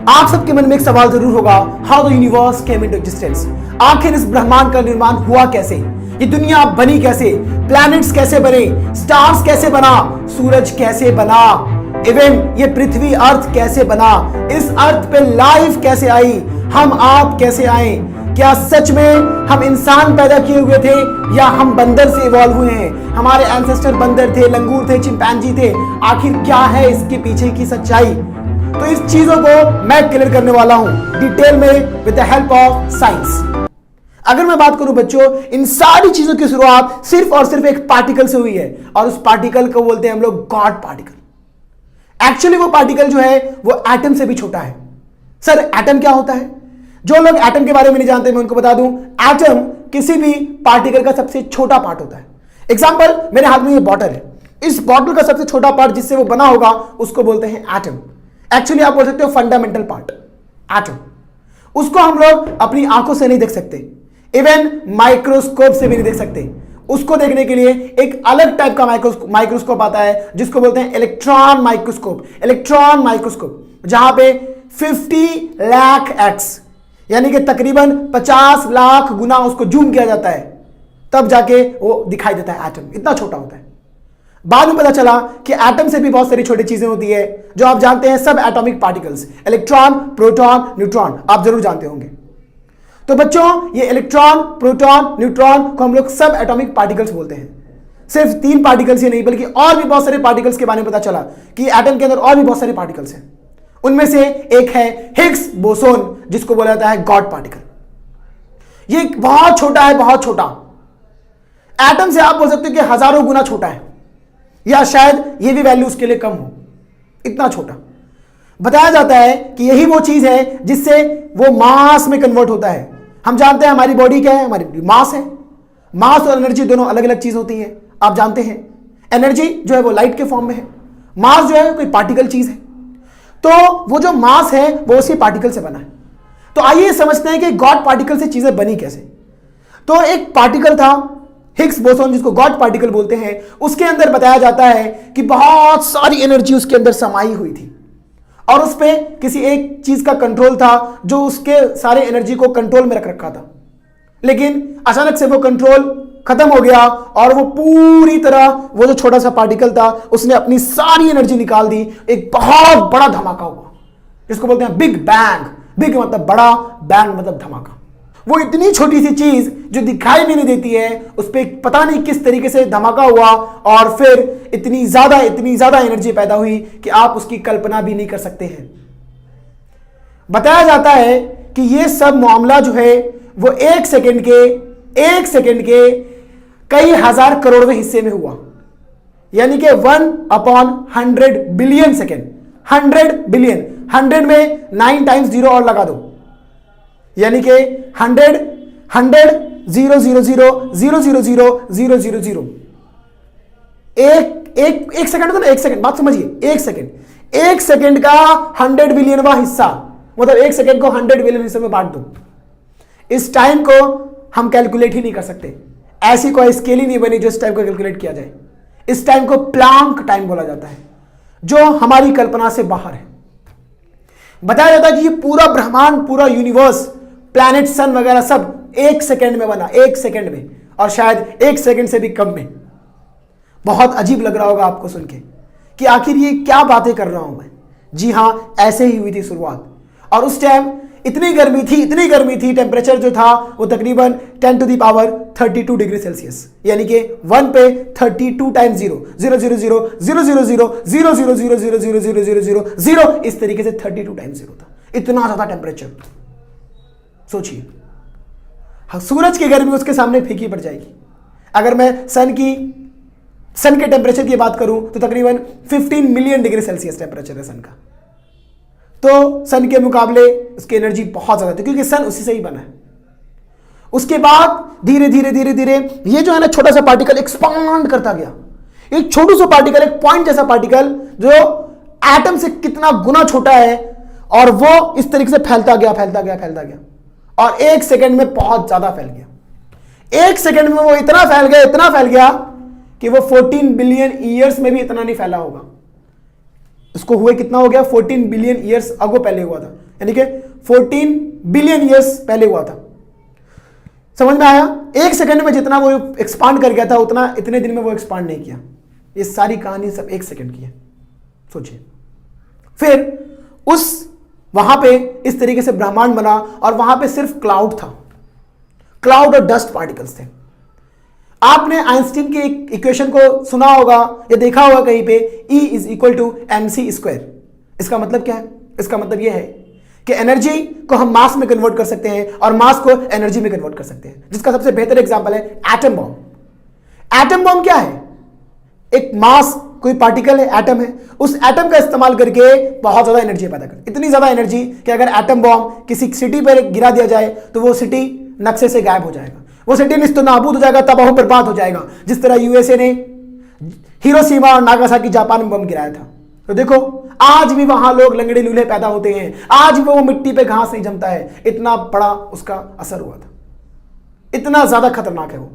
आप सबके मन में एक सवाल जरूर होगा, how the universe came into existence. आखिर इस ब्रह्मांड का निर्माण हुआ कैसे, ये दुनिया बनी कैसे, प्लैनेट्स कैसे बने, स्टार्स कैसे बना, सूरज कैसे बना, इवन ये पृथ्वी अर्थ कैसे बना, इस अर्थ पे लाइफ कैसे आई, हम आप कैसे आए, क्या सच में हम इंसान पैदा किए हुए थे या हम बंदर से इवॉल्व हुए हैं, हमारे एंसेस्टर बंदर थे, लंगूर थे, चिंपैंजी थे, आखिर क्या है इसके पीछे की सच्चाई। तो इस चीजों को मैं क्लियर करने वाला हूं डिटेल में with the help of science. अगर मैं बात करूं बच्चों, इन सारी चीजों की शुरुआत सिर्फ और सिर्फ एक पार्टिकल से हुई है और उस पार्टिकल को बोलते हैं हम लोग गॉड पार्टिकल। एक्चुअली वो पार्टिकल जो है वो एटम से भी छोटा है। सर एटम क्या होता है? जो लोग एटम के बारे में नहीं जानते मैं उनको बता दूं, एटम किसी भी पार्टिकल का सबसे छोटा पार्ट होता है। एग्जांपल, मेरे हाथ में ये बॉटल है, इस बॉटल का सबसे छोटा पार्ट जिससे वो बना होगा उसको बोलते हैं एटम। एक्चुअली आप बोल सकते हो फंडामेंटल पार्ट एटम। उसको हम लोग अपनी आंखों से नहीं देख सकते, इवन माइक्रोस्कोप से भी नहीं देख सकते। उसको देखने के लिए एक अलग टाइप का माइक्रोस्कोप आता है जिसको बोलते हैं इलेक्ट्रॉन माइक्रोस्कोप। इलेक्ट्रॉन माइक्रोस्कोप जहां पे 50 लाख एक्स यानी कि तकरीबन 50 लाख गुना उसको जूम किया जाता है, तब जाके वो दिखाई देता है एटम। इतना छोटा होता है। बाद में पता चला कि एटम से भी बहुत सारी छोटी चीजें होती है जो आप जानते हैं, सब atomic particles, electron, proton, neutron, आप जरूर जानते होंगे। तो बच्चों ये इलेक्ट्रॉन, प्रोटॉन, न्यूट्रॉन को हम लोग सब एटॉमिक पार्टिकल्स बोलते हैं। सिर्फ 3 पार्टिकल्स ही नहीं बल्कि और भी बहुत सारे पार्टिकल्स के बारे में पता चला कि एटम के अंदर और भी बहुत सारे पार्टिकल्स हैं। उनमें से एक है हिग्स बोसोन जिसको बोला जाता है गॉड पार्टिकल। ये बहुत छोटा है, बहुत छोटा। एटम से आप बोल सकते हो कि हजारों गुना छोटा है या शायद ये भी वैल्यू उसके लिए कम हो, इतना छोटा। बताया जाता है कि यही वो चीज है जिससे वो मास में कन्वर्ट होता है। हम जानते हैं हमारी बॉडी क्या है, हमारी मास है। मास और एनर्जी दोनों अलग अलग चीज होती है, आप जानते हैं। एनर्जी जो है वो लाइट के फॉर्म में है, मास जो है कोई पार्टिकल चीज है। तो वो जो मास है वो उसी पार्टिकल से बना है। तो आइए समझते हैं कि गॉड पार्टिकल से चीजें बनी कैसे। तो एक पार्टिकल था हिग्स बोसोन जिसको गॉड पार्टिकल बोलते हैं। उसके अंदर बताया जाता है कि बहुत सारी एनर्जी उसके अंदर समाई हुई थी और उस पे किसी एक चीज का कंट्रोल था जो उसके सारे एनर्जी को कंट्रोल में रख रखा था। लेकिन अचानक से वो कंट्रोल खत्म हो गया और वो पूरी तरह वो जो छोटा सा पार्टिकल था उसने अपनी सारी एनर्जी निकाल दी। एक बहुत बड़ा धमाका हुआ जिसको बोलते हैं बिग बैंग। बिग मतलब बड़ा, बैंग मतलब धमाका। वो इतनी छोटी सी चीज जो दिखाई भी नहीं देती है उस पर पता नहीं किस तरीके से धमाका हुआ और फिर इतनी ज्यादा एनर्जी पैदा हुई कि आप उसकी कल्पना भी नहीं कर सकते हैं। बताया जाता है कि ये सब मामला जो है वो एक सेकंड के कई हजार करोड़वें हिस्से में हुआ, यानी कि 1/100 बिलियन सेकेंड। 100 बिलियन, 100 में 9 टाइम्स 0 और लगा दो, यानी कि 100 0 0 0 0 0 0 0 0 0 एक सेकंड होता ना, एक सेकंड, बात समझिए। एक सेकंड का 100 बिलियनवा हिस्सा, मतलब एक सेकंड को 100 बिलियन हिस्से में बांट दो। इस टाइम को हम कैलकुलेट ही नहीं कर सकते, ऐसी कोई स्केल ही नहीं बनी जो इस टाइम को कैलकुलेट किया जाए। इस टाइम को प्लांक टाइम बोला जाता है जो हमारी कल्पना से बाहर है। बताया जाता है कि ये पूरा ब्रह्मांड, पूरा यूनिवर्स, प्लैनेट, सन वगैरह सब एक सेकंड में बना, एक सेकंड में, और शायद एक सेकंड से भी कम में। बहुत अजीब लग रहा होगा आपको सुन के कि आखिर ये क्या बातें कर रहा हूं मैं। जी हां, ऐसे ही हुई थी शुरुआत। और उस टाइम इतनी गर्मी थी, टेम्परेचर जो था वो तकरीबन 10⁻32 डिग्री सेल्सियस, यानी कि 1 पे 32 टाइम्स 0 0 0 0 0 0 0 0 0 0 0 0 0 0 0 0 इस तरीके से 32 टाइम्स 0 था। इतना ज्यादा टेम्परेचर, सोचिए। सूरज की गर्मी उसके सामने फीकी पड़ जाएगी। अगर मैं सन के टेम्परेचर की बात करूं तो तकरीबन 15 मिलियन डिग्री सेल्सियस टेम्परेचर है सन का। तो सन के मुकाबले उसकी एनर्जी बहुत ज्यादा थी क्योंकि सन उसी से ही बना है। उसके बाद धीरे धीरे ये जो है ना छोटा सा पार्टिकल एक्सपांड करता गया। एक छोटू सा पार्टिकल, एक पॉइंट जैसा पार्टिकल जो एटम से कितना गुना छोटा है, और वो इस तरीके से फैलता गया और एक सेकंड में बहुत ज्यादा फैल गया। एक सेकंड में वो इतना फैल गया कि वो 14 बिलियन ईयर्स में भी इतना नहीं फैला होगा। इसको हुए कितना हो गया, 14 बिलियन ईयर्स अगो पहले हुआ था, यानी कि 14 बिलियन ईयर्स पहले हुआ था। समझ में आया? एक सेकंड में जितना वो एक्सपांड कर गया था उतना इतने दिन में वो एक्सपांड नहीं किया। ये सारी कहानी सब एक सेकंड की है, सोचिए। फिर उस वहां पे इस तरीके से ब्रह्मांड बना और वहां पे सिर्फ क्लाउड था, क्लाउड और डस्ट पार्टिकल्स थे। आपने आइंस्टीन के इक्वेशन को सुना होगा या देखा होगा कहीं पे, E is equal to mc²। इसका मतलब क्या है? इसका मतलब यह है कि एनर्जी को हम मास में कन्वर्ट कर सकते हैं और मास को एनर्जी में कन्वर्ट कर सकते हैं, जिसका सबसे बेहतर एग्जांपल है एटम बॉम्ब। एटम बॉम्ब क्या है? एक मास, कोई पार्टिकल है, एटम है, उस एटम का इस्तेमाल करके बहुत ज्यादा एनर्जी पैदा कर, इतनी ज्यादा एनर्जी कि अगर एटम बॉम्ब किसी सिटी पर गिरा दिया जाए तो वो सिटी नक्शे से गायब हो जाएगा, वो सिटी निस्तो नाबूद हो जाएगा, तबाह बर्बाद हो जाएगा। जिस तरह यूएसए ने हिरोशिमा और नागासाकी जापान में बम गिराया था। तो देखो आज भी वहां लोग लंगड़े लूल्हे पैदा होते हैं, आज भी वो मिट्टी पे घास नहीं जमता है, इतना बड़ा उसका असर हुआ था, इतना ज्यादा खतरनाक है वो।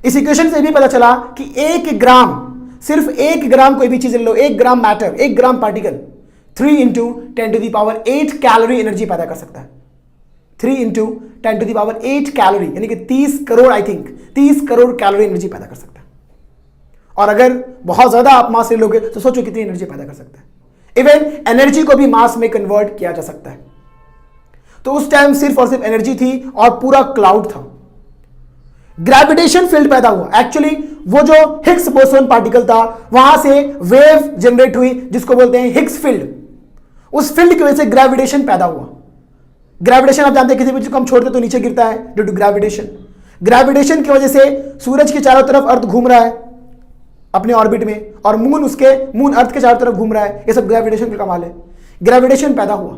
इस इक्वेशन से भी पता चला कि 1 ग्राम, सिर्फ 1 ग्राम कोई भी चीज ले लो, 1 ग्राम मैटर, 1 ग्राम पार्टिकल 3 × 10⁸ कैलोरी एनर्जी पैदा कर सकता है। 3 × 10⁸ कैलोरी, यानी कि 30 crore, I think 30 crore calorie energy पैदा कर सकता है। और अगर बहुत ज्यादा आप मास ले लोगे तो सोचो कितनी एनर्जी पैदा कर सकता है। इवन एनर्जी को भी मास में कन्वर्ट किया जा सकता है। तो उस टाइम सिर्फ और सिर्फ एनर्जी थी और पूरा क्लाउड था। ग्रेविटेशन फील्ड पैदा हुआ। एक्चुअली वो जो हिग्स बोसोन पार्टिकल था वहां से वेव जनरेट हुई जिसको बोलते हैं हिग्स फील्ड। उस फील्ड की वजह से ग्रेविटेशन पैदा हुआ। ग्रेविटेशन आप जानते हैं, किसी भी चीज को हम छोड़ते तो नीचे गिरता है ड्यू टू ग्रेविटेशन। ग्रेविटेशन की वजह से सूरज के चारों तरफ अर्थ घूम रहा है अपने ऑर्बिट में, और मून अर्थ के चारों तरफ घूम रहा है। ये सब ग्रेविटेशन का कमाल है। ग्रेविटेशन पैदा हुआ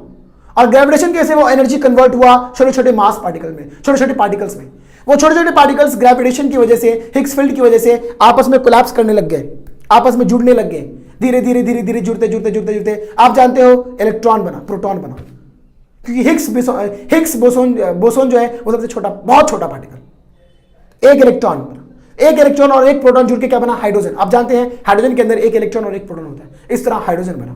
और ग्रेविटेशन कैसे वो एनर्जी कन्वर्ट हुआ छोटे छोटे मास पार्टिकल में, छोटे छोटे पार्टिकल्स में। वो छोटे छोटे पार्टिकल्स ग्रेविटेशन की वजह से, हिग्स फील्ड की वजह से आपस में कोलैप्स करने लग गए, आपस में जुड़ने लग गए। धीरे धीरे धीरे धीरे जुड़ते जुड़ते जुड़ते जुड़ते आप जानते हो इलेक्ट्रॉन बना, प्रोटॉन बना, क्योंकि हिग्स बोसोन जो है वो सबसे छोटा, बहुत छोटा पार्टिकल। एक इलेक्ट्रॉन बना, एक इलेक्ट्रॉन और एक प्रोटॉन जुड़ के क्या बना? हाइड्रोजन। आप जानते हैं हाइड्रोजन के अंदर एक इलेक्ट्रॉन और एक प्रोटॉन होता है, इस तरह हाइड्रोजन बना।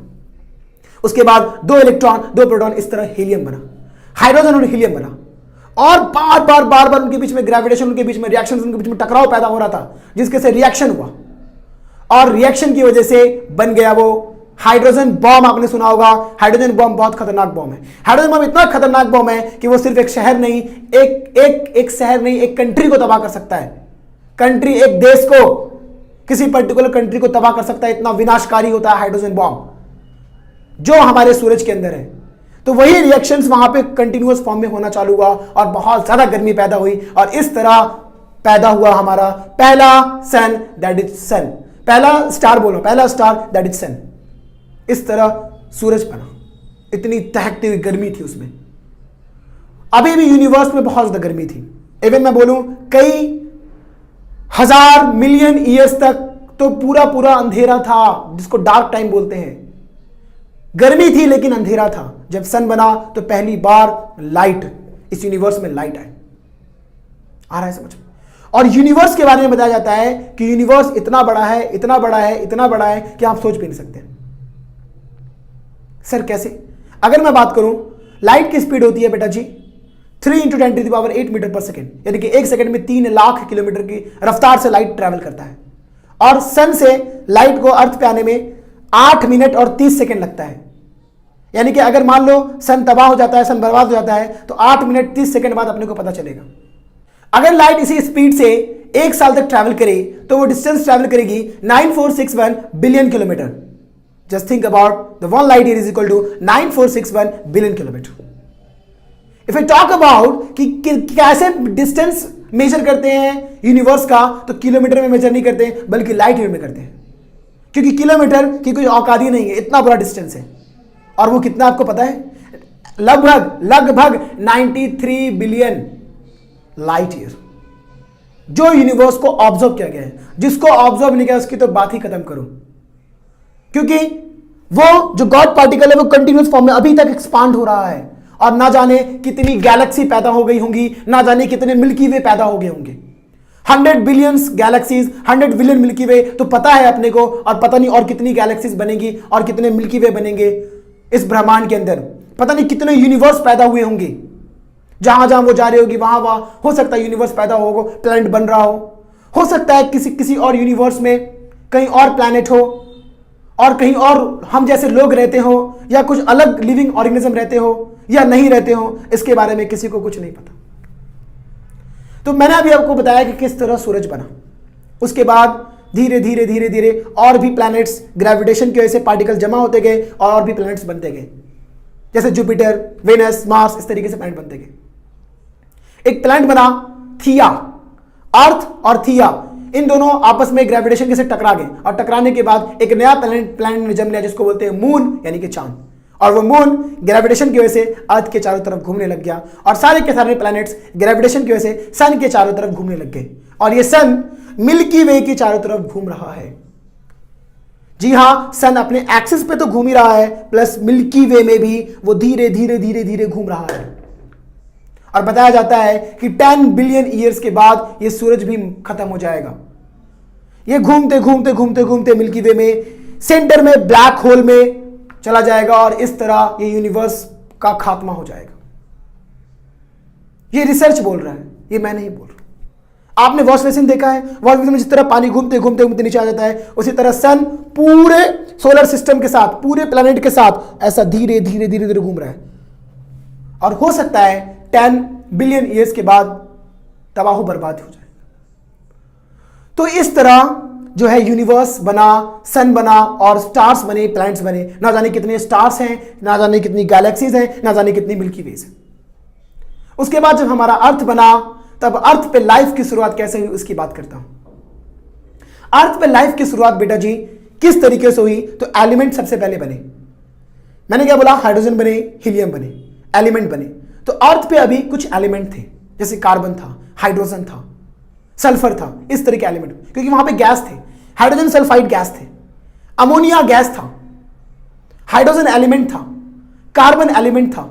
उसके बाद 2 इलेक्ट्रॉन 2 प्रोटॉन, इस तरह हीलियम बना। हाइड्रोजन और हीलियम बना और बार बार उनके बीच में ग्रेविटेशन, उनके बीच में रिएक्शन, उनके बीच में टकराव पैदा हो रहा था जिसके से रिएक्शन हुआ और रिएक्शन की वजह से बन गया वो हाइड्रोजन बॉम्ब। आपने सुना होगा हाइड्रोजन बॉम्ब बहुत खतरनाक बॉम्ब है। हाइड्रोजन बॉम्ब इतना खतरनाक बॉम्ब है कि वो सिर्फ एक शहर नहीं, एक शहर नहीं, एक कंट्री को तबाह कर सकता है। कंट्री, एक देश को, किसी पर्टिकुलर कंट्री को तबाह कर सकता है। इतना विनाशकारी होता है हाइड्रोजन बॉम्ब जो हमारे सूरज के अंदर है। तो वही रिएक्शंस वहां पे कंटिन्यूअस फॉर्म में होना चालू हुआ और बहुत ज्यादा गर्मी पैदा हुई और इस तरह पैदा हुआ हमारा पहला सन, दैट इज सन। पहला स्टार बोलो, पहला स्टार दैट इज सन। इस तरह सूरज बना। इतनी दहकती हुई गर्मी थी उसमें। अभी भी यूनिवर्स में बहुत ज्यादा गर्मी थी। इवन मैं बोलूं कई हजार मिलियन ईयर्स तक तो पूरा पूरा अंधेरा था, जिसको डार्क टाइम बोलते हैं। गर्मी थी लेकिन अंधेरा था। जब सन बना तो पहली बार लाइट, इस यूनिवर्स में लाइट आए। आ रहा है समझ में? और यूनिवर्स के बारे में बताया जाता है कि यूनिवर्स इतना बड़ा है, इतना बड़ा है, इतना बड़ा है कि आप सोच भी नहीं सकते। सर कैसे? अगर मैं बात करूं, लाइट की स्पीड होती है बेटा जी 3 × 10⁸ मीटर पर सेकेंड, यानी कि 1 सेकंड में 3 लाख किलोमीटर की रफ्तार से लाइट ट्रैवल करता है। और सन से लाइट को अर्थ पे आने में 8 मिनट और 30 सेकंड लगता है। यानी कि अगर मान लो सन तबाह हो जाता है, सन बर्बाद हो जाता है, तो 8 मिनट 30 सेकंड बाद अपने को पता चलेगा। अगर लाइट इसी स्पीड से 1 साल तक ट्रैवल करे तो वो डिस्टेंस ट्रैवल करेगी 9461 billion kilometre. Just think about the one light year is equal to 9461 billion kilometre. If I talk about कि कैसे डिस्टेंस मेजर करते हैं यूनिवर्स का, तो किलोमीटर में मेजर नहीं करते बल्कि लाइट ईयर में करते हैं, क्योंकि किलोमीटर की कोई औकात ही नहीं है, इतना बड़ा डिस्टेंस है। और वो कितना आपको पता है? लगभग 93 बिलियन लाइट ईयर जो यूनिवर्स को ऑब्जर्व किया गया है। जिसको ऑब्जर्व नहीं किया उसकी तो बात ही खत्म करो, क्योंकि वो जो गॉड पार्टिकल है वो कंटिन्यूअस फॉर्म में अभी तक एक्सपांड हो रहा है और ना जाने कितनी गैलेक्सी पैदा हो गई होंगी, ना जाने कितने मिल्की वे पैदा हो गए होंगे। 100 बिलियंस गैलेक्सीज, 100 बिलियन मिल्की वे, तो पता है अपने को, और पता नहीं और कितनी गैलेक्सीज बनेगी और कितने मिल्की वे बनेंगे इस ब्रह्मांड के अंदर। पता नहीं कितने यूनिवर्स पैदा हुए होंगे, जहां जहां वो जा रही होगी वहां वहां हो सकता है यूनिवर्स पैदा होगा, प्लैनेट बन रहा हो सकता है किसी और यूनिवर्स में कहीं और प्लैनेट हो और कहीं और हम जैसे लोग रहते हो या कुछ अलग लिविंग ऑर्गेनिज्म रहते हो या नहीं रहते हो, इसके बारे में किसी को कुछ नहीं पता। तो मैंने अभी आपको बताया कि किस तरह सूरज बना, उसके बाद धीरे धीरे धीरे धीरे और भी प्लैनेट्स ग्रेविटेशन की वजह से पार्टिकल जमा होते गए और भी प्लैनेट्स बनते गए, जैसे जुपिटर, वेनस, मार्स, इस तरीके से प्लैनेट बनते गए। एक प्लैनेट बना थिया, अर्थ और थिया, इन दोनों आपस में ग्रेविटेशन के से टकरा गए और टकराने के बाद एक नया प्लैनेट जन्म लिया जिसको बोलते हैं मून, यानी कि चांद। और वो मून ग्रेविटेशन की वजह से अर्थ के चारों तरफ घूमने लग गया और सारे के सारे प्लैनेट्स ग्रेविटेशन की वजह से सन के चारों तरफ घूमने लग गए और ये सन मिल्की वे के चारों तरफ घूम रहा है। जी हां, सन अपने एक्सिस पे तो घूम ही रहा है, प्लस मिल्की वे में भी वो धीरे धीरे धीरे धीरे घूम रहा है। और बताया जाता है कि 10 बिलियन ईयर्स के बाद ये सूरज भी खत्म हो जाएगा। ये घूमते घूमते घूमते घूमते मिल्की वे में सेंटर में ब्लैक होल में चला जाएगा और इस तरह ये यूनिवर्स का खात्मा हो जाएगा। ये रिसर्च बोल रहा है, ये मैं नहीं बोल रहा। आपने वॉश बेसिन देखा है, वॉश बेसिन में जिस तरह पानी घूमते घूमते घूमते नीचे आ जाता है, उसी तरह सन पूरे सोलर सिस्टम के साथ, पूरे प्लैनेट के साथ ऐसा धीरे धीरे धीरे धीरे घूम रहा है। और हो सकता है 10 बिलियन ईयर्स के बाद तबाह बर्बाद हो जाए। तो इस तरह जो है यूनिवर्स बना, सन बना और स्टार्स बने, प्लैनेट्स बने। ना जाने कितने स्टार्स हैं, ना जाने कितनी गैलेक्सीज हैं, ना जाने कितनी मिल्की वेज हैं। उसके बाद जब हमारा अर्थ बना, तब अर्थ पे लाइफ की शुरुआत कैसे हुई उसकी बात करता हूं। अर्थ पे लाइफ की शुरुआत बेटा जी किस तरीके से हुई, तो एलिमेंट सबसे पहले बने। मैंने क्या बोला, हाइड्रोजन बने, हीलियम बने, एलिमेंट बने। तो अर्थ पे अभी कुछ एलिमेंट थे, जैसे कार्बन था, हाइड्रोजन था, सल्फर था, इस तरह के एलिमेंट, क्योंकि वहां पे गैस थे, हाइड्रोजन सल्फाइड गैस थे, अमोनिया गैस था, हाइड्रोजन एलिमेंट था, कार्बन एलिमेंट था।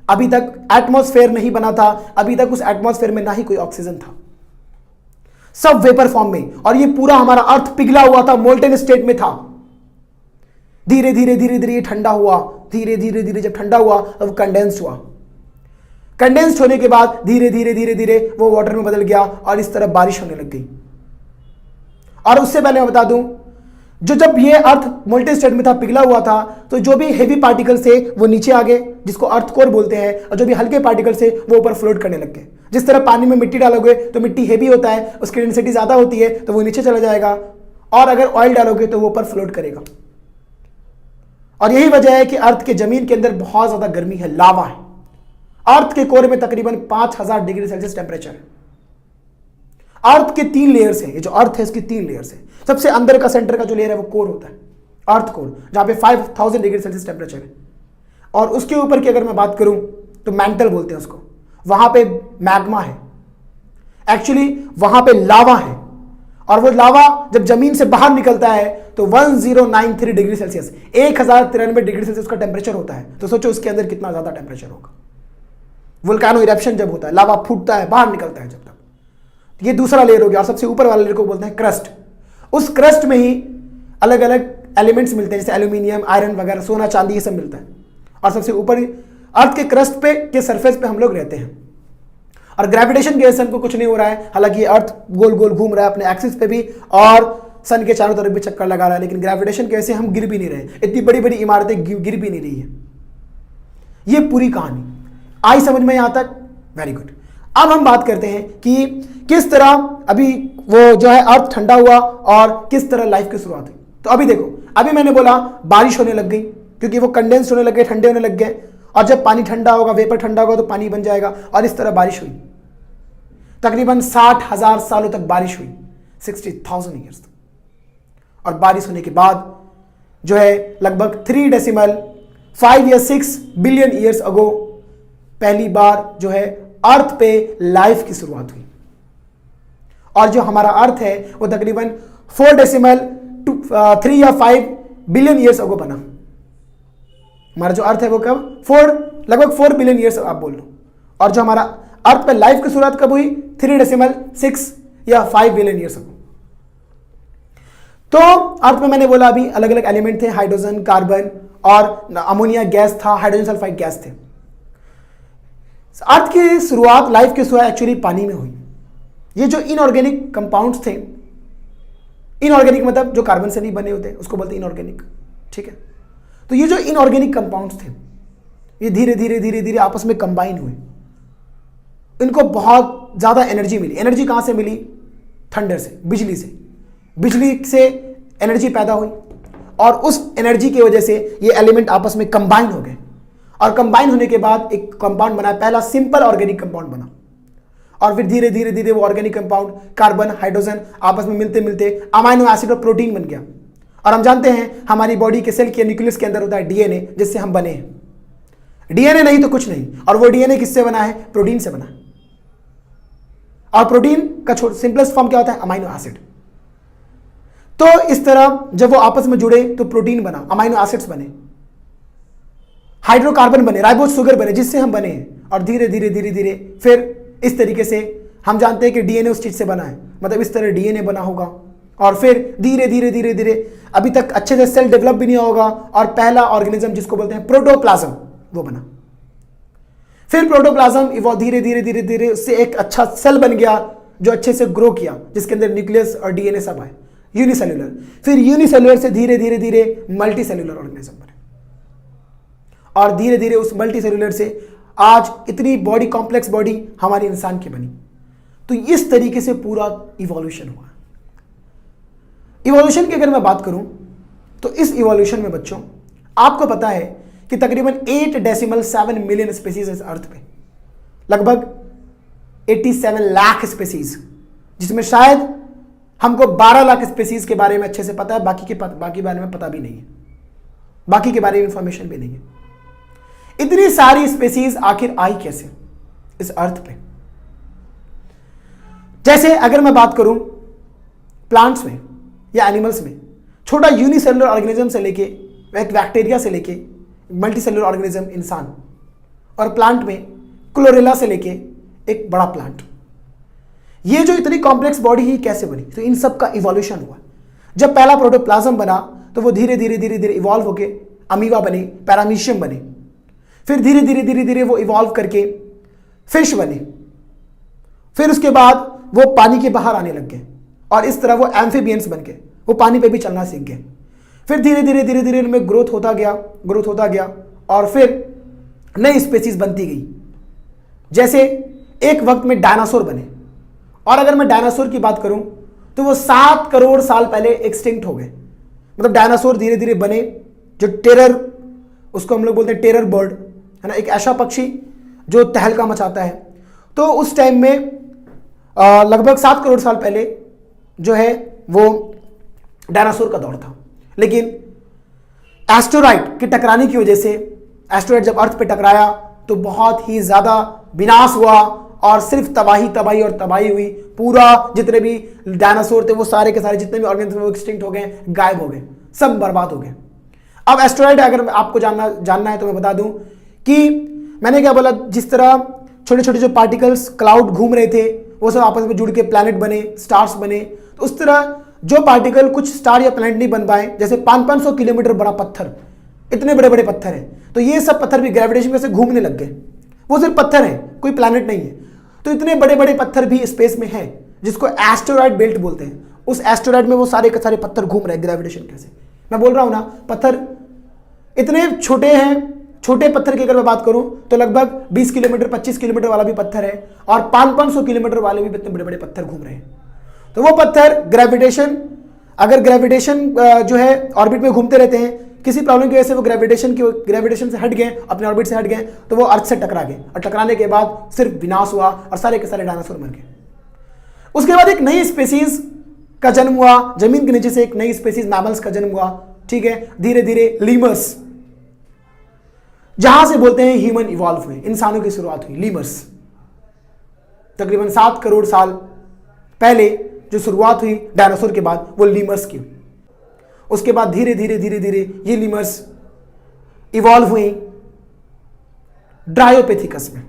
अभी तक एटमॉस्फेयर नहीं बना था, अभी तक उस एटमॉस्फेयर में ना ही कोई ऑक्सीजन था, सब वेपर फॉर्म में। और ये पूरा हमारा अर्थ पिघला हुआ था, मोल्टेन स्टेट में था। धीरे धीरे धीरे धीरे ठंडा हुआ, धीरे धीरे धीरे जब ठंडा हुआ तब कंडेंस हुआ। कंडेंस्ड होने के बाद धीरे धीरे धीरे धीरे वो वाटर में बदल गया और इस तरह बारिश होने लग गई। और उससे पहले मैं बता दूं, जब ये अर्थ मोल्टेन स्टेट में था, पिघला हुआ था, तो जो भी हेवी पार्टिकल्स थे वो नीचे आ गए, जिसको अर्थ कोर बोलते हैं, और जो भी हल्के पार्टिकल्स थे वो ऊपर फ्लोट करने लग गए। जिस तरह पानी में मिट्टी डालोगे तो मिट्टी हेवी होता है, उसकी डेंसिटी ज्यादा होती है तो वो नीचे चला जाएगा, और अगर ऑयल डालोगे तो वो ऊपर फ्लोट करेगा। और यही वजह है कि अर्थ के जमीन के अंदर बहुत ज्यादा गर्मी है, लावा है। अर्थ के कोर में तकरीबन 5000 डिग्री सेल्सियस टेम्परेचर है। अर्थ के 3 लेयर्स हैं, ये जो अर्थ है इसकी 3 लेयर्स है। सबसे अंदर का सेंटर का जो लेयर है वो कोर होता है, अर्थ कोर, जहां पे 5000 डिग्री सेल्सियस टेम्परेचर है। और उसके ऊपर की अगर मैं बात करूं तो मैंटल बोलते हैं उसको, वहां पे मैग्मा है, एक्चुअली वहां पे लावा है। और वो लावा जब जमीन से बाहर निकलता है तो 1093 डिग्री सेल्सियस, 1093 डिग्री सेल्सियस का टेम्परेचर होता है। तो सोचो उसके अंदर कितना ज्यादा टेम्परेचर होगा। वोल्केनो इरप्शन जब होता है, लावा फूटता है, बाहर निकलता है, जब तक। ये दूसरा लेयर हो गया। और सबसे ऊपर वाले लेयर को बोलते हैं क्रस्ट। उस क्रस्ट में ही अलग अलग एलिमेंट्स मिलते हैं, जैसे एल्यूमिनियम, आयरन वगैरह, सोना, चांदी, ये सब मिलता है। और सबसे ऊपर अर्थ के क्रस्ट पे के सरफेस पे हम लोग रहते हैं। और ग्रेविटेशन के सन को कुछ नहीं हो रहा है, हालांकि ये अर्थ गोल गोल घूम रहा है अपने एक्सिस पे भी और सन के चारों तरफ भी चक्कर लगा रहा है, लेकिन ग्रेविटेशन की वजह से हम गिर भी नहीं रहे। इतनी बड़ी बड़ी इमारतें गिर भी नहीं रही है। ये पूरी कहानी आई समझ में यहां तक? Very good. अब हम बात करते हैं कि किस तरह अभी वो जो है अर्थ ठंडा हुआ और किस तरह लाइफ की शुरुआत हुई। तो अभी देखो, अभी मैंने बोला बारिश होने लग गई, क्योंकि वो कंडेंस होने लग गए, ठंडे होने लग गए। और जब पानी ठंडा होगा, वेपर ठंडा होगा, तो पानी बन जाएगा। और इस तरह बारिश हुई, तकरीबन 60,000 सालों तक बारिश हुई, 60,000 ईयर्स तक। और बारिश होने के बाद जो है लगभग 3.5 या 6 बिलियन ईयर्स अगो पहली बार जो है अर्थ पे लाइफ की शुरुआत हुई। और जो हमारा अर्थ है वो तकरीबन 4.3 या 5 बिलियन ईयर्स अगो बना। हमारा जो अर्थ है वो कब लगभग 4 बिलियन ईयर्स आप बोल लो। और जो हमारा अर्थ पे लाइफ की शुरुआत कब हुई? 3.6 या 5 बिलियन ईयर्स अगो। तो अर्थ में मैंने बोला अभी अलग अलग एलिमेंट थे, हाइड्रोजन, कार्बन और अमोनिया गैस था, हाइड्रोजन सल्फाइड गैस थे। अर्थ की शुरुआत, लाइफ की शुरुआत एक्चुअली पानी में हुई। ये जो इनऑर्गेनिक कंपाउंड्स थे, इनऑर्गेनिक मतलब जो कार्बन से नहीं बने होते उसको बोलते हैं इनऑर्गेनिक, ठीक है। तो ये जो इनऑर्गेनिक कंपाउंड्स थे ये धीरे धीरे धीरे धीरे आपस में कंबाइन हुए, इनको बहुत ज्यादा एनर्जी मिली। एनर्जी कहां से मिली? थंडर से, बिजली से। बिजली से एनर्जी पैदा हुई और उस एनर्जी की वजह से ये एलिमेंट आपस में कंबाइन हो गए और कंबाइन होने के बाद एक कंपाउंड बना, पहला सिंपल ऑर्गेनिक कंपाउंड बना और फिर धीरे धीरे धीरे वो ऑर्गेनिक कंपाउंड कार्बन, हाइड्रोजन आपस में मिलते मिलते अमाइनो एसिड और प्रोटीन बन गया। और हम जानते हैं हमारी बॉडी के सेल के न्यूक्लियस के अंदर होता है डीएनए, जिससे हम बने हैं। डीएनए नहीं तो कुछ नहीं, और वो डीएनए किससे बना है? प्रोटीन से बना है। और प्रोटीन का सिंपलेस्ट फॉर्म क्या होता है? Amino acid. तो इस तरह जब वो आपस में जुड़े तो प्रोटीन बना, अमाइनो एसिड्स बने, हाइड्रोकार्बन बने, राइबोज शुगर बने, जिससे हम बने हैं। और धीरे धीरे धीरे धीरे फिर इस तरीके से हम जानते हैं कि डीएनए उस चीज से बना है, मतलब इस तरह डीएनए बना होगा। और फिर धीरे धीरे धीरे धीरे अभी तक अच्छे से सेल डेवलप भी नहीं होगा और पहला ऑर्गेनिज्म जिसको बोलते हैं प्रोटोप्लाज्म वो बना। फिर प्रोटोप्लाज्म इवॉल्व धीरे धीरे धीरे धीरे उससे एक अच्छा सेल बन गया जो अच्छे से ग्रो किया, जिसके अंदर न्यूक्लियस और डीएनए सब आए, यूनिसेल्युलर। फिर यूनिसेल्युलर से धीरे धीरे धीरे मल्टी सेल्युलर ऑर्गेनिज्म बने और धीरे धीरे उस मल्टी सेल्युलर से आज इतनी बॉडी, कॉम्प्लेक्स बॉडी हमारी इंसान की बनी। तो इस तरीके से पूरा इवोल्यूशन हुआ। इवोल्यूशन की अगर मैं बात करूं तो इस इवोल्यूशन में बच्चों आपको पता है कि तकरीबन 8.7 मिलियन स्पीसीज इस अर्थ पे, लगभग 87 लाख स्पीसीज, जिसमें शायद हमको 12 लाख स्पीसीज के बारे में अच्छे से पता है, बाकी बारे में पता भी नहीं है, बाकी के बारे में इंफॉर्मेशन भी नहीं है। इतनी सारी स्पीसीज आखिर आई कैसे इस अर्थ पे? जैसे अगर मैं बात करूं प्लांट्स में या एनिमल्स में, छोटा यूनिसेलुलर ऑर्गेनिज्म से लेके एक बैक्टीरिया से लेके मल्टी सेलुलर ऑर्गेनिज्म इंसान, और प्लांट में क्लोरेला से लेके एक बड़ा प्लांट, ये जो इतनी कॉम्प्लेक्स बॉडी ही कैसे बनी? तो इन सब का इवोल्यूशन हुआ। जब पहला प्रोटोप्लाज्म बना तो वो धीरे धीरे धीरे धीरे इवॉल्व होके अमीबा बने, पैरामीशियम बने, फिर धीरे धीरे धीरे धीरे वो इवॉल्व करके फिश बने, फिर उसके बाद वो पानी के बाहर आने लग गए और इस तरह वो एम्फीबियंस बन गए, वो पानी पे भी चलना सीख गए। फिर धीरे धीरे धीरे धीरे उनमें ग्रोथ होता गया और फिर नई स्पीसीज बनती गई। जैसे एक वक्त में डायनासोर बने, और अगर मैं डायनासोर की बात करूं तो वो 7 करोड़ साल पहले एक्सटिंक्ट हो गए। मतलब डायनासोर धीरे धीरे बने, जो टेरर, उसको हम लोग बोलते हैं टेरर बर्ड, है ना, एक ऐसा पक्षी जो तहलका मचाता है। तो उस टाइम में लगभग 7 करोड़ साल पहले जो है वो डायनासोर का दौर था। लेकिन एस्टेरॉइड के टकराने की वजह से, एस्टेरॉइड जब अर्थ पे टकराया तो बहुत ही ज्यादा विनाश हुआ और सिर्फ तबाही हुई। पूरा जितने भी डायनासोर थे वो सारे के सारे जितने भी ऑर्गेनिज्म वो एक्सटिंक्ट हो गए, गायब हो गए, सब बर्बाद हो गए। अब एस्टेरॉइड अगर आपको जानना है तो मैं बता दूं कि मैंने क्या बोला, जिस तरह छोटे छोटे जो पार्टिकल्स क्लाउड घूम रहे थे वो सब आपस में जुड़ के प्लैनेट बने, स्टार्स बने, तो उस तरह जो पार्टिकल कुछ स्टार या प्लैनेट नहीं बन पाए, जैसे 500 किलोमीटर बड़ा पत्थर, इतने बड़े बड़े पत्थर हैं, तो ये सब पत्थर भी ग्रेविटेशन में से घूमने लग गए। वो सिर्फ पत्थर है, कोई प्लैनेट नहीं है। तो इतने बड़े बड़े पत्थर भी स्पेस में हैं जिसको एस्टेरॉइड बेल्ट बोलते हैं। उस एस्टेरॉइड में वो सारे के सारे पत्थर घूम रहे हैं ग्रेविटेशन कैसे। मैं बोल रहा हूं ना, पत्थर इतने छोटे हैं। छोटे पत्थर की अगर मैं बात करूं तो लगभग 20 किलोमीटर 25 किलोमीटर वाला भी पत्थर है और 500 किलोमीटर वाले भी इतने बड़े बड़े पत्थर घूम रहे हैं। तो वो पत्थर ग्रेविटेशन, अगर ग्रेविटेशन जो है ऑर्बिट में घूमते रहते हैं, किसी प्रॉब्लम की वजह से वो ग्रेविटेशन से हट गए, अपने ऑर्बिट से हट गए, तो वो अर्थ से टकरा गए और टकराने के बाद सिर्फ विनाश हुआ और सारे के सारे डायनासोर मर गए। उसके बाद एक नई स्पीसीज का जन्म हुआ, जमीन के नीचे से एक नई स्पीसीज मैमल्स का जन्म हुआ, ठीक है, धीरे धीरे लीमर्स, जहां से बोलते हैं ह्यूमन इवॉल्व हुए, इंसानों की शुरुआत हुई। लीमर्स तकरीबन 7 करोड़ साल पहले जो शुरुआत हुई डायनासोर के बाद, वो लीमर्स की। उसके बाद धीरे धीरे धीरे धीरे ये लीमर्स इवॉल्व हुई ड्रायोपेथिकस में।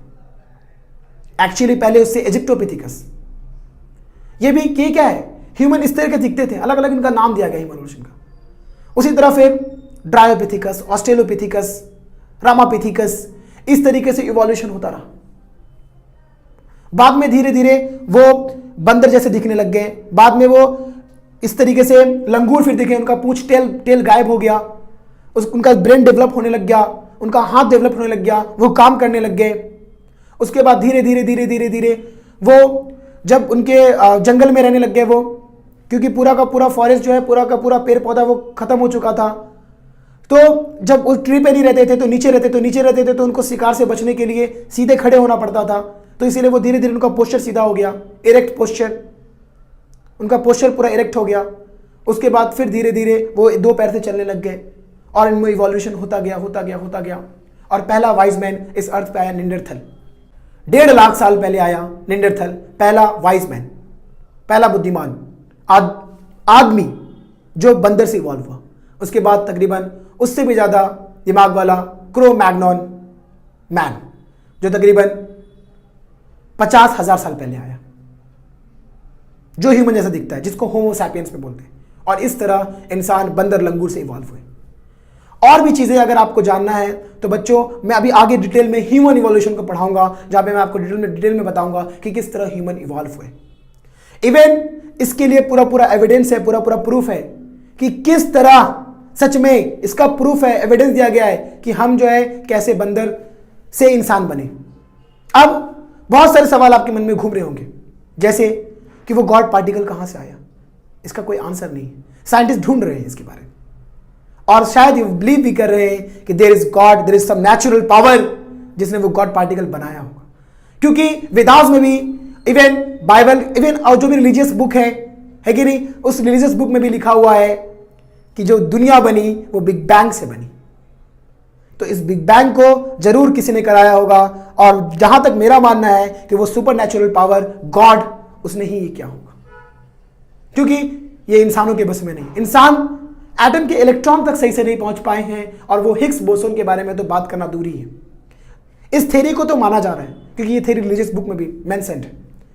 एक्चुअली पहले उससे इजिप्टोपेथिकस, ये क्या है, ह्यूमन इस तरह के दिखते थे, अलग अलग इनका नाम दिया गया ह्यूमन इवोल्यूशन का। उसी तरह फिर ड्रायोपिथिकस, ऑस्ट्रेलोपिथिकस, रामापिथिकस, इस तरीके से इवोल्यूशन होता रहा। बाद में धीरे धीरे वो बंदर जैसे दिखने लग गए, बाद में वो इस तरीके से लंगूर फिर दिखे, उनका पूंछ टेल गायब हो गया, उनका ब्रेन डेवलप होने लग गया, उनका हाथ डेवलप होने लग गया, वो काम करने लग गए। उसके बाद धीरे धीरे धीरे धीरे धीरे वो जब उनके जंगल में रहने लग गए वो, क्योंकि पूरा का पूरा फॉरेस्ट जो है, पूरा का पूरा पेड़ पौधा वो खत्म हो चुका था, तो जब उस ट्री पे नहीं रहते थे तो नीचे रहते थे, तो उनको शिकार से बचने के लिए सीधे खड़े होना पड़ता था। तो इसीलिए वो धीरे धीरे उनका पोस्चर सीधा हो गया, इरेक्ट पोस्चर, उनका पोस्चर पूरा इरेक्ट हो गया। उसके बाद फिर धीरे धीरे वो दो पैर से चलने लग गए और इनमें इवोल्यूशन होता गया। और पहला वाइज मैन इस अर्थ पे आया, निंडरथल। 1.5 लाख साल पहले आया निंडरथल, पहला वाइज मैन, पहला बुद्धिमान आदमी जो बंदर से इवॉल्व हुआ। उसके बाद तकरीबन उससे भी ज्यादा दिमाग वाला क्रो मैग्नॉन मैन, जो तकरीबन 50,000 साल पहले आया, जो ह्यूमन जैसा दिखता है, जिसको होमो सैपियंस में बोलते हैं। और इस तरह इंसान बंदर लंगूर से इवॉल्व हुए। और भी चीजें अगर आपको जानना है तो बच्चों, मैं अभी आगे डिटेल में ह्यूमन इवोल्यूशन को पढ़ाऊंगा, जहां पे मैं आपको डिटेल में बताऊंगा कि किस तरह ह्यूमन इवॉल्व हुए। इवन इसके लिए पूरा एविडेंस है, पूरा प्रूफ है कि किस तरह, सच में इसका प्रूफ है, एविडेंस दिया गया है कि हम जो है कैसे बंदर से इंसान बने। अब बहुत सारे सवाल आपके मन में घूम रहे होंगे, जैसे कि वो गॉड पार्टिकल कहां से आया। इसका कोई आंसर नहीं है, साइंटिस्ट ढूंढ रहे हैं इसके बारे में, और शायद ये बिलीव भी कर रहे हैं कि there is God, there is some natural power जिसने वो गॉड पार्टिकल बनाया होगा। क्योंकि वेदास में भी, इवन बाइबल, इवन और जो भी रिलीजियस बुक है कि नहीं, उस रिलीजियस बुक में भी लिखा हुआ है कि जो दुनिया बनी वो बिग बैंग से बनी। तो इस बिग बैंग को जरूर किसी ने कराया होगा, और जहां तक मेरा मानना है कि वो सुपर नेचुरल पावर गॉड, उसने ही ये किया होगा, क्योंकि ये इंसानों के बस में नहीं। इंसान एटम के इलेक्ट्रॉन तक सही से नहीं पहुंच पाए हैं, और वो हिग्स बोसोन के बारे में तो बात करना दूरी है। इस थ्योरी को तो माना जा रहा है, क्योंकि ये थ्योरी रिलीजियस बुक में भी मेंशन्ड है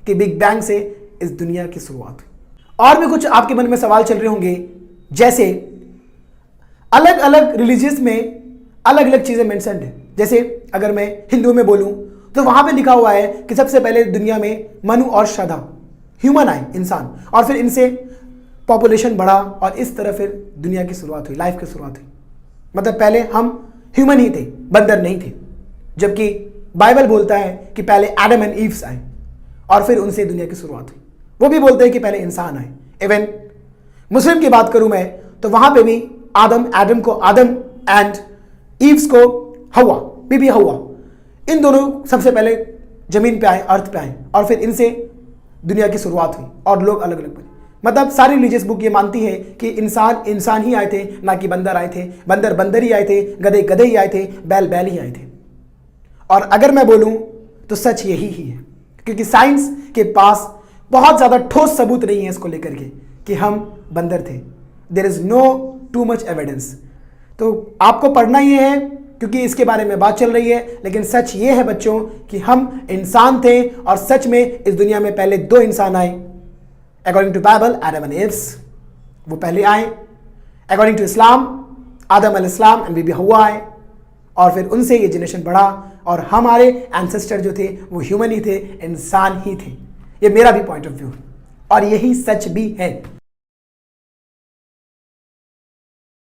कि बिग बैंग से इस दुनिया की शुरुआत हुई। और भी कुछ आपके मन में सवाल चल रहे होंगे, जैसे अलग अलग रिलीजियस में अलग अलग चीजें मेंशन्ड है। जैसे अगर मैं हिंदू में बोलूं तो वहां पे लिखा हुआ है कि सबसे पहले दुनिया में मनु और श्रद्धा, ह्यूमन आए, इंसान, और फिर इनसे पॉपुलेशन बढ़ा, और इस तरह फिर दुनिया की शुरुआत हुई, लाइफ की शुरुआत हुई। मतलब पहले हम ह्यूमन ही थे, बंदर नहीं थे। जबकि बाइबल बोलता है कि पहले एडम एंड ईव्स आए और फिर उनसे दुनिया की शुरुआत हुई। वो भी बोलते हैं कि पहले इंसान आए। इवन मुस्लिम की बात करूं मैं तो वहां पे भी एडम को आदम एंड ईव्स को हवा, बीबी हवा, इन दोनों सबसे पहले जमीन पे आए, अर्थ पे आए, और फिर इनसे दुनिया की शुरुआत हुई और लोग अलग अलग बने। मतलब सारी रिलीजियस बुक ये मानती है कि इंसान ही आए थे, ना कि बंदर आए थे। बंदर ही आए थे, गधे ही आए थे, बैल ही आए थे। और अगर मैं बोलूं तो सच यही ही है, क्योंकि साइंस के पास बहुत ज्यादा ठोस सबूत नहीं है इसको लेकर के कि हम बंदर थे। There is no too much evidence. तो आपको पढ़ना ही है, क्योंकि इसके बारे में बात चल रही है। लेकिन सच ये है बच्चों कि हम इंसान थे, और सच में इस दुनिया में पहले 2 इंसान आए। According to Bible, Adam and Eve, वो पहले आए। अकॉर्डिंग टू इस्लाम, आदम अलैहिस्सलाम एंड बीबी हव्वा आए, और फिर उनसे ये जनरेशन बढ़ा, और हमारे एंसेस्टर जो थे वो ह्यूमन ही थे, इंसान ही थे। ये मेरा भी पॉइंट ऑफ व्यू है, और यही सच भी है।